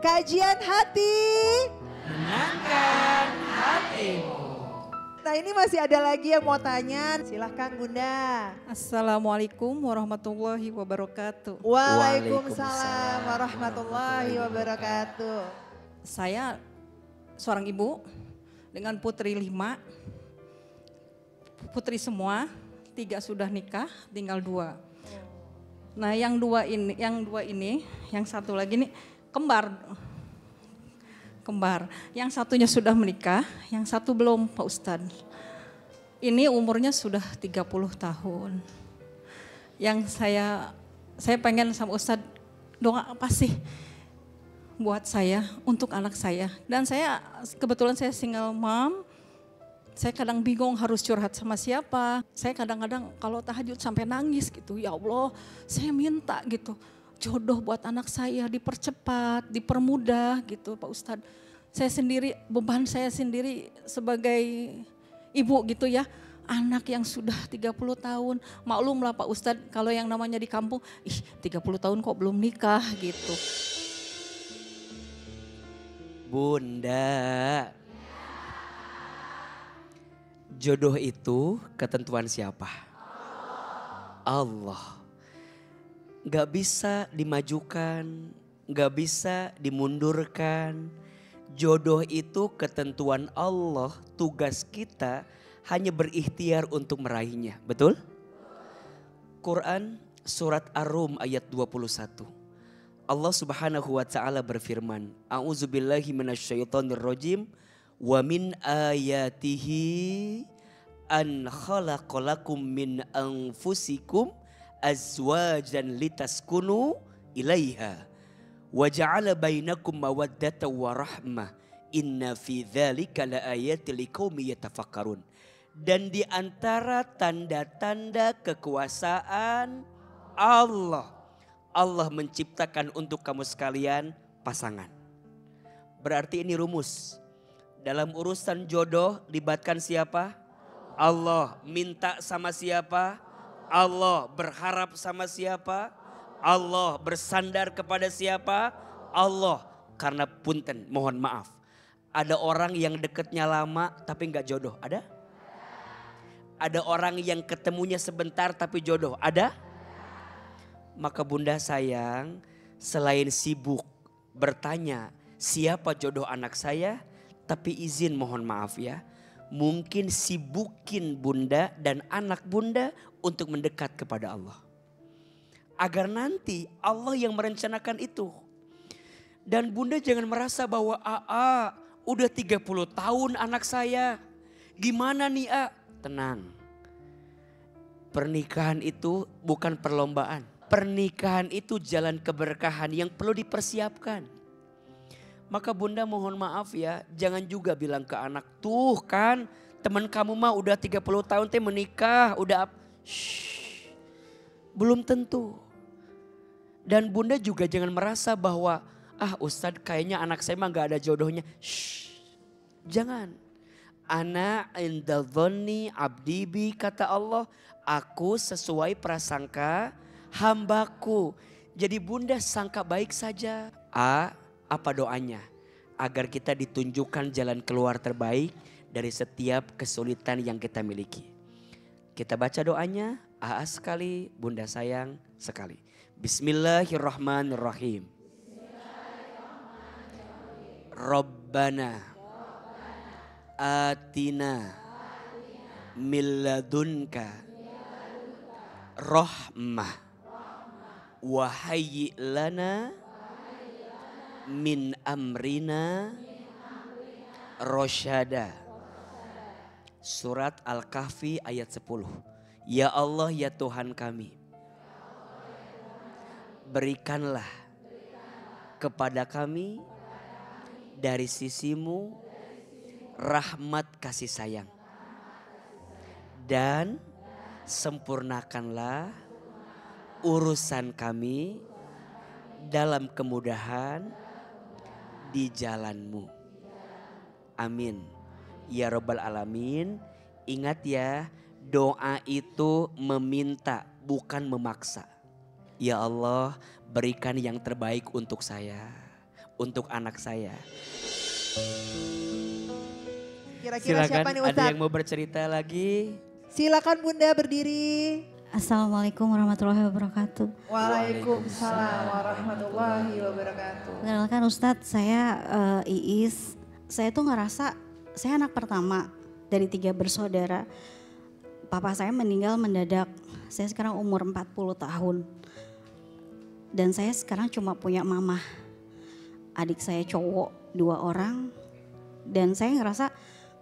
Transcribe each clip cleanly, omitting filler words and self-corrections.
Kajian hati. Menangkan hatimu. Nah ini masih ada lagi yang mau tanya. Silahkan Bunda. Assalamualaikum warahmatullahi wabarakatuh. Waalaikumsalam warahmatullahi wabarakatuh. Saya seorang ibu dengan putri 5. Putri semua, 3 sudah nikah, tinggal 2. Nah yang dua ini, yang satu lagi nih kembar. Yang satunya sudah menikah, yang satu belum Pak Ustadz. Ini umurnya sudah 30 tahun. Yang saya pengen sama Ustadz, doa apa sih buat saya, untuk anak saya. Dan kebetulan saya single mom, saya kadang bingung harus curhat sama siapa. Saya kadang-kadang kalau tahajud sampai nangis gitu, ya Allah saya minta gitu. Jodoh buat anak saya dipercepat, dipermudah gitu Pak Ustadz. Beban saya sendiri sebagai ibu gitu ya. Anak yang sudah 30 tahun, maklumlah Pak Ustadz kalau yang namanya di kampung, 30 tahun kok belum nikah gitu. Bunda, jodoh itu ketentuan siapa? Allah. Gak bisa dimajukan, gak bisa dimundurkan. Jodoh itu ketentuan Allah, tugas kita hanya berikhtiar untuk meraihnya. Betul? Quran surat Ar-Rum ayat 21. Allah Subhanahu wa taala berfirman, A'udzubillahi minasyaitonirrajim, wa min ayatihi an khalaqalakum min anfusikum azwajan litaskunu ilaiha wa ja'ala bainakum mawaddatan wa rahmah inna fi dzalika laayatil liqaumin yatafakkarun. Dan di antara tanda-tanda kekuasaan Allah menciptakan untuk kamu sekalian pasangan. Berarti ini rumus. Dalam urusan jodoh libatkan siapa? Allah. Minta sama siapa? Allah. Berharap sama siapa? Allah. Bersandar kepada siapa? Allah. Karena punten, mohon maaf. Ada orang yang deketnya lama tapi gak jodoh, ada? Ada orang yang ketemunya sebentar tapi jodoh, ada? Maka bunda sayang, selain sibuk bertanya siapa jodoh anak saya, tapi izin mohon maaf ya, mungkin sibukin bunda dan anak bunda untuk mendekat kepada Allah. Agar nanti Allah yang merencanakan itu. Dan bunda jangan merasa bahwa udah 30 tahun anak saya. Gimana nih Tenang. Pernikahan itu bukan perlombaan. Pernikahan itu jalan keberkahan yang perlu dipersiapkan. Maka bunda mohon maaf ya, jangan juga bilang ke anak, tuh kan teman kamu mah udah 30 tahun menikah, belum tentu. Dan bunda juga jangan merasa bahwa Ustadz kayaknya anak saya mah gak ada jodohnya. Jangan. Ana inda dhonni abdi bi, kata Allah, aku sesuai prasangka hambaku. Jadi bunda sangka baik saja. Apa doanya? Agar kita ditunjukkan jalan keluar terbaik dari setiap kesulitan yang kita miliki. Kita baca doanya, sekali, bunda sayang sekali. Bismillahirrahmanirrahim. Rabbana atina min ladunka rahmah wa hayyi lana min amrina rosyada. Surat Al-Kahfi ayat 10. Ya Allah ya Tuhan kami, berikanlah kepada kami dari sisimu rahmat kasih sayang. Dan sempurnakanlah urusan kami dalam kemudahan di jalanmu. Amin. Ya Rabbal Alamin. Ingat ya, doa itu meminta bukan memaksa. Ya Allah, berikan yang terbaik untuk saya. untuk anak saya. Kira-kira Silakan, siapa nih ada Ustadz? yang mau bercerita lagi? Silakan Bunda berdiri. Assalamualaikum warahmatullahi wabarakatuh. Waalaikumsalam warahmatullahi wabarakatuh. Perkenalkan Ustadz, saya Iis. Saya tuh ngerasa saya anak pertama dari 3 bersaudara. Papa saya meninggal mendadak. Saya sekarang umur 40 tahun. Dan saya sekarang cuma punya mama. Adik saya cowok 2 orang. Dan saya ngerasa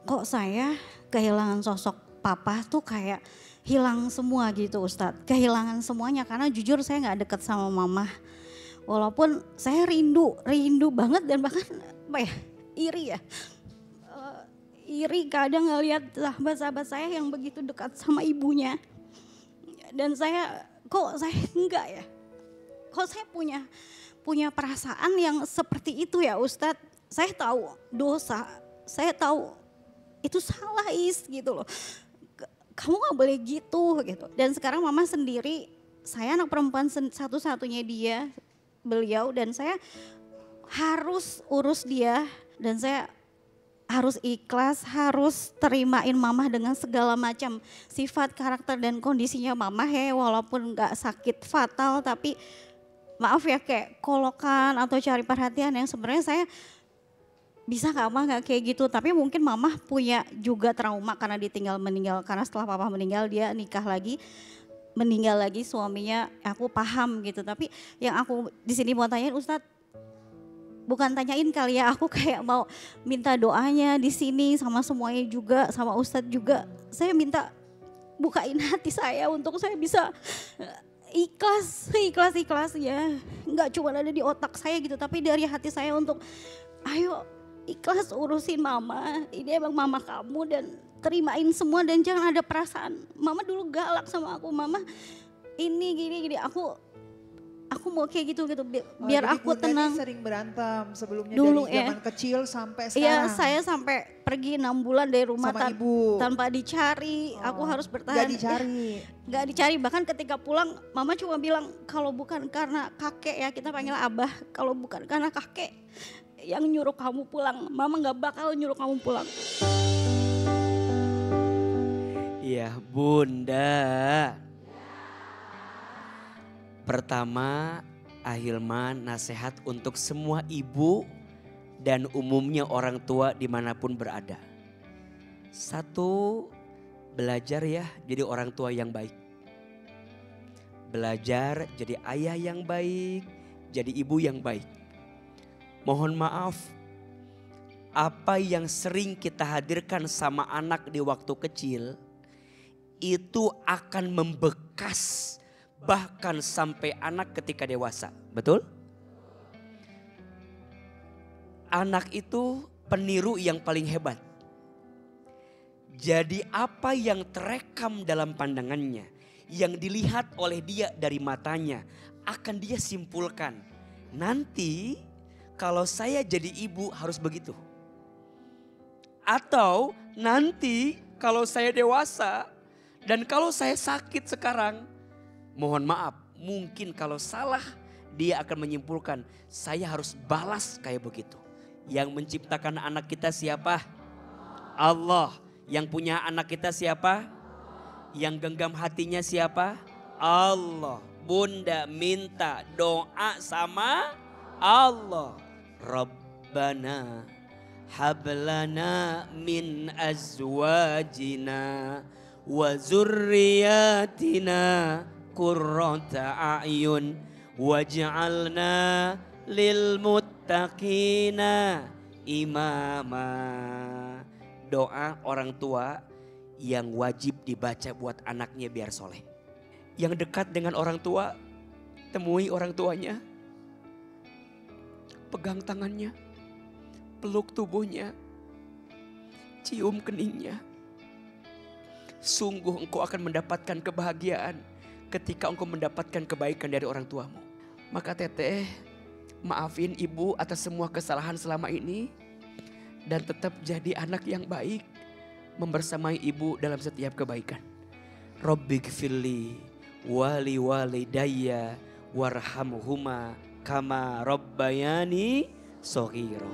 kok saya kehilangan sosok papa tuh kayak hilang semua gitu Ustadz. Kehilangan semuanya karena jujur saya gak deket sama mama. Walaupun saya rindu banget dan bahkan iri ya. Iri kadang ngeliat sahabat-sahabat saya yang begitu dekat sama ibunya. Dan kok saya enggak ya? Kok saya punya perasaan yang seperti itu ya Ustadz. Saya tahu dosa, saya tahu itu salah gitu loh. Kamu gak boleh gitu. Dan sekarang mama sendiri, saya anak perempuan satu-satunya beliau dan saya harus urus dia. Dan saya harus ikhlas, harus terimain mama dengan segala macam sifat, karakter dan kondisinya mama walaupun gak sakit fatal tapi maaf ya kayak kolokan atau cari perhatian yang sebenarnya saya bisa gak kayak gitu. Tapi mungkin mama punya juga trauma karena meninggal. Karena setelah papa meninggal dia nikah lagi, meninggal lagi suaminya, aku paham gitu. Tapi yang aku di sini mau tanyain Ustadz, bukan tanyain kali ya, aku kayak mau minta doanya di sini sama semuanya juga, sama Ustadz juga. Saya minta bukain hati saya untuk saya bisa ikhlas ya. Enggak cuma ada di otak saya gitu, tapi dari hati saya untuk ayo ikhlas urusin mama. Ini emang mama kamu dan terimain semua dan jangan ada perasaan. Mama dulu galak sama aku, mama ini gini. Aku mau kayak gitu biar aku Bunda tenang. nih sering berantem sebelumnya Dulu dari zaman kecil sampai sekarang. Iya, saya sampai pergi 6 bulan dari rumah sama ibu. tanpa dicari. Aku harus bertahan. Gak dicari, bahkan ketika pulang mama cuma bilang kalau bukan karena kakek ya, kita panggil abah. Kalau bukan karena kakek yang nyuruh kamu pulang, mama gak bakal nyuruh kamu pulang. Iya Bunda. Pertama, Ahilman nasihat untuk semua ibu dan umumnya orang tua dimanapun berada. 1, belajar ya jadi orang tua yang baik. Belajar jadi ayah yang baik, jadi ibu yang baik. Mohon maaf, apa yang sering kita hadirkan sama anak di waktu kecil, itu akan membekas bahkan sampai anak ketika dewasa, betul? Anak itu peniru yang paling hebat. Jadi apa yang terekam dalam pandangannya, yang dilihat oleh dia dari matanya, akan dia simpulkan. Nanti kalau saya jadi ibu harus begitu. Atau nanti kalau saya dewasa dan kalau saya sakit sekarang, mohon maaf, mungkin kalau salah dia akan menyimpulkan saya harus balas kayak begitu. Yang menciptakan anak kita siapa? Allah. Yang punya anak kita siapa? Yang genggam hatinya siapa? Allah. Bunda minta doa sama Allah. Rabbana hablana min azwajina wa zurriyatina qurrata a'yun waj'alna lil muttaqina imama. Doa orang tua yang wajib dibaca buat anaknya biar soleh. Yang dekat dengan orang tua, temui orang tuanya, pegang tangannya, peluk tubuhnya, cium keningnya. Sungguh engkau akan mendapatkan kebahagiaan ketika engkau mendapatkan kebaikan dari orang tuamu. Maka teteh, maafin ibu atas semua kesalahan selama ini. Dan tetap jadi anak yang baik, membersamai ibu dalam setiap kebaikan. Rabbighfirli wali walidayya warhamhuma kama rabbayani soghiro.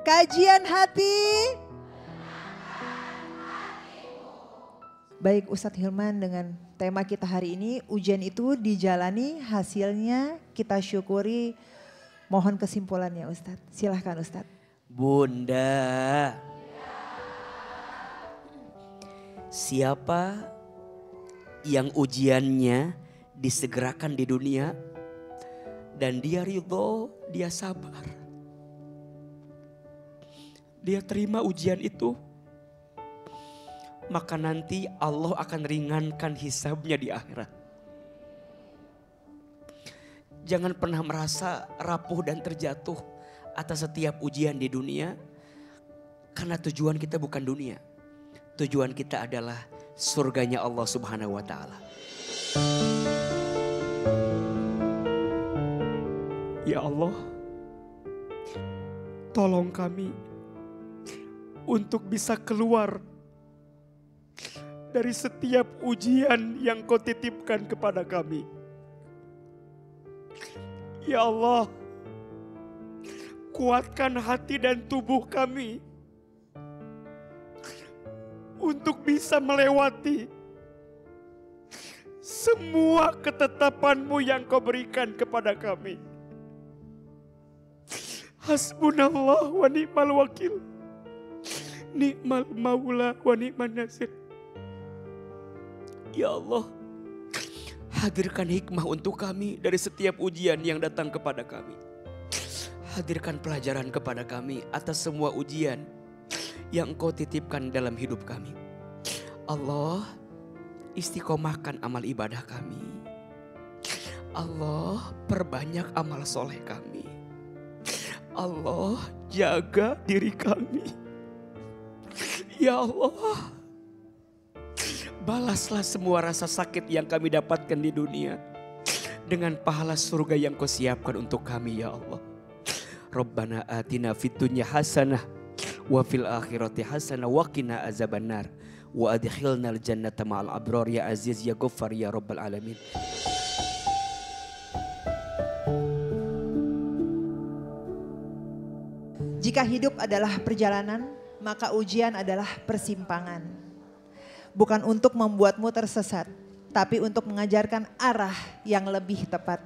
Kajian hati. Baik Ustadz Hilman, dengan tema kita hari ini, ujian itu dijalani, hasilnya kita syukuri. Mohon kesimpulannya Ustadz. Silahkan Ustadz. Bunda, siapa yang ujiannya disegerakan di dunia dan dia ridho, dia sabar, dia terima ujian itu, maka nanti Allah akan ringankan hisabnya di akhirat. Jangan pernah merasa rapuh dan terjatuh atas setiap ujian di dunia. Karena tujuan kita bukan dunia. Tujuan kita adalah surganya Allah Subhanahu wa ta'ala. Ya Allah, tolong kami untuk bisa keluar dari setiap ujian yang Kau titipkan kepada kami. Ya Allah, kuatkan hati dan tubuh kami untuk bisa melewati semua ketetapan-Mu yang Kau berikan kepada kami. Hasbunallah wa ni'mal wakil. Ni'mal maula wa ni'man nasir. Ya Allah, hadirkan hikmah untuk kami dari setiap ujian yang datang kepada kami. Hadirkan pelajaran kepada kami atas semua ujian yang Engkau titipkan dalam hidup kami. Allah, istiqomahkan amal ibadah kami. Allah, perbanyak amal soleh kami. Allah, jaga diri kami. Ya Allah, balaslah semua rasa sakit yang kami dapatkan di dunia dengan pahala surga yang Kau siapkan untuk kami ya Allah. Rabbana atina fid dunya hasanah wa fil akhirati hasanah wa qina azabannar wa adkhilnal jannata ma'al abrar ya aziz ya ghaffar ya rabbal alamin. Jika hidup adalah perjalanan, maka ujian adalah persimpangan. Bukan untuk membuatmu tersesat, tapi untuk mengajarkan arah yang lebih tepat.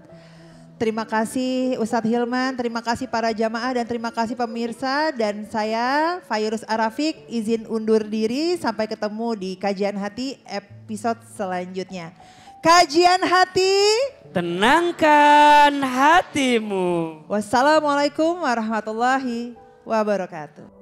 Terima kasih Ustadz Hilman, terima kasih para jamaah dan terima kasih pemirsa. Dan saya Fairuz Arafik izin undur diri, sampai ketemu di Kajian Hati episode selanjutnya. Kajian Hati, tenangkan hatimu. Wassalamualaikum warahmatullahi wabarakatuh.